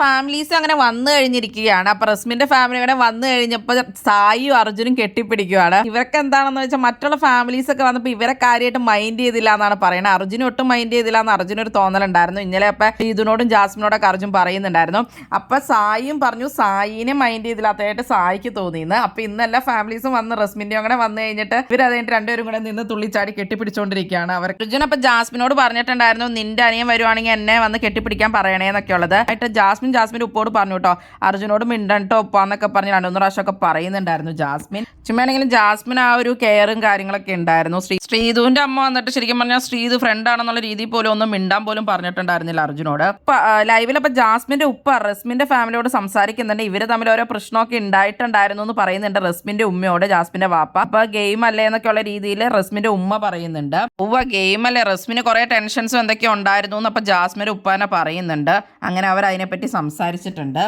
Families അങ്ങനെ വന്നു കഴിഞ്ഞിരിക്കുകയാണ്. അപ്പൊ റസ്മിന്റെ ഫാമിലി അങ്ങനെ വന്നു കഴിഞ്ഞപ്പോൾ സായിയും അർജുനും കെട്ടിപ്പിടിക്കുകയാണ്. ഇവർക്ക് എന്താണെന്ന് വെച്ചാൽ മറ്റുള്ള ഫാമിലീസ് ഒക്കെ വന്നപ്പോൾ ഇവരെ കാര്യമായിട്ട് മൈൻഡ് ചെയ്തില്ല എന്നാണ് പറയുന്നത്. അർജുനും ഒട്ടും മൈൻഡ് ചെയ്തില്ല എന്ന് അർജുനൊരു തോന്നലുണ്ടായിരുന്നു. ഇന്നലെ അപ്പൊ ശ്രീധുനോടും ജാസ്മിനോടൊക്കെ അർജുൻ പറയുന്നുണ്ടായിരുന്നു. അപ്പൊ സായിയും പറഞ്ഞു സായിനെ മൈൻഡ് ചെയ്തില്ലാത്തതായിട്ട് സായിക്ക് തോന്നിയെന്ന്. അപ്പൊ ഇന്നെല്ലാ ഫാമിലീസും വന്ന് റസ്മിന്റെ അങ്ങനെ വന്നു കഴിഞ്ഞിട്ട് ഇവരതായിട്ട് രണ്ടുപേരും കൂടെ നിന്ന് തുള്ളിച്ചാടി കെട്ടിപ്പിടിച്ചോണ്ടിരിക്കുകയാണ്. അവർ അർജുൻ അപ്പൊ ജാസ്മിനോട് പറഞ്ഞിട്ടുണ്ടായിരുന്നു നിന്റെ അനിയൻ വരുവാണെങ്കിൽ എന്നെ വന്ന് കെട്ടിപ്പിടിക്കാൻ പറയണേന്നൊക്കെ ഉള്ളത്. ആയിട്ട് ജാസ്മിൻ ഉപ്പോട് പറഞ്ഞു കേട്ടോ, അർജുനോട് മിണ്ടട്ടോ ഉപ്പാന്നൊക്കെ പറഞ്ഞ് 2-3 പ്രാവശ്യമൊക്കെ പറയുന്നുണ്ടായിരുന്നു ജാസ്മിൻ. ചുമ്മാണെങ്കിലും ജാസ്മിൻ ആ ഒരു കെയറും കാര്യങ്ങളൊക്കെ ഉണ്ടായിരുന്നു. ശ്രീധുവിന്റെ അമ്മ വന്നിട്ട് ശരിക്കും പറഞ്ഞാൽ ശ്രീധു ഫ്രണ്ട് ആണെന്നുള്ള രീതിയിൽ പോലും ഒന്നും മിണ്ടാൻ പോലും പറഞ്ഞിട്ടുണ്ടായിരുന്നില്ല അർജുനോട്. ലൈവിലപ്പോ ജാസ്മിന്റെ ഉപ്പ റസ്മിന്റെ ഫാമിലിയോട് സംസാരിക്കുന്നുണ്ട്. ഇവര് തമ്മിൽ ഓരോ പ്രശ്നമൊക്കെ ഉണ്ടായിട്ടുണ്ടായിരുന്നു എന്ന് പറയുന്നുണ്ട് റസ്മിന്റെ ഉമ്മയോട് ജാസ്മിന്റെ വാപ്പ. അപ്പൊ ഗെയിം അല്ലേ എന്നൊക്കെയുള്ള രീതിയിൽ റസ്മിന്റെ ഉമ്മ പറയുന്നുണ്ട്. ഗെയിം അല്ലേ, റസ്മിന് കുറെ ടെൻഷൻസും എന്തൊക്കെയോ ഉണ്ടായിരുന്നു എന്ന് അപ്പൊ ജാസ്മിന്റെ ഉപ്പാനെ പറയുന്നുണ്ട്. അങ്ങനെ അവർ അതിനെപ്പറ്റി സംസാരിച്ചിട്ടുണ്ട്.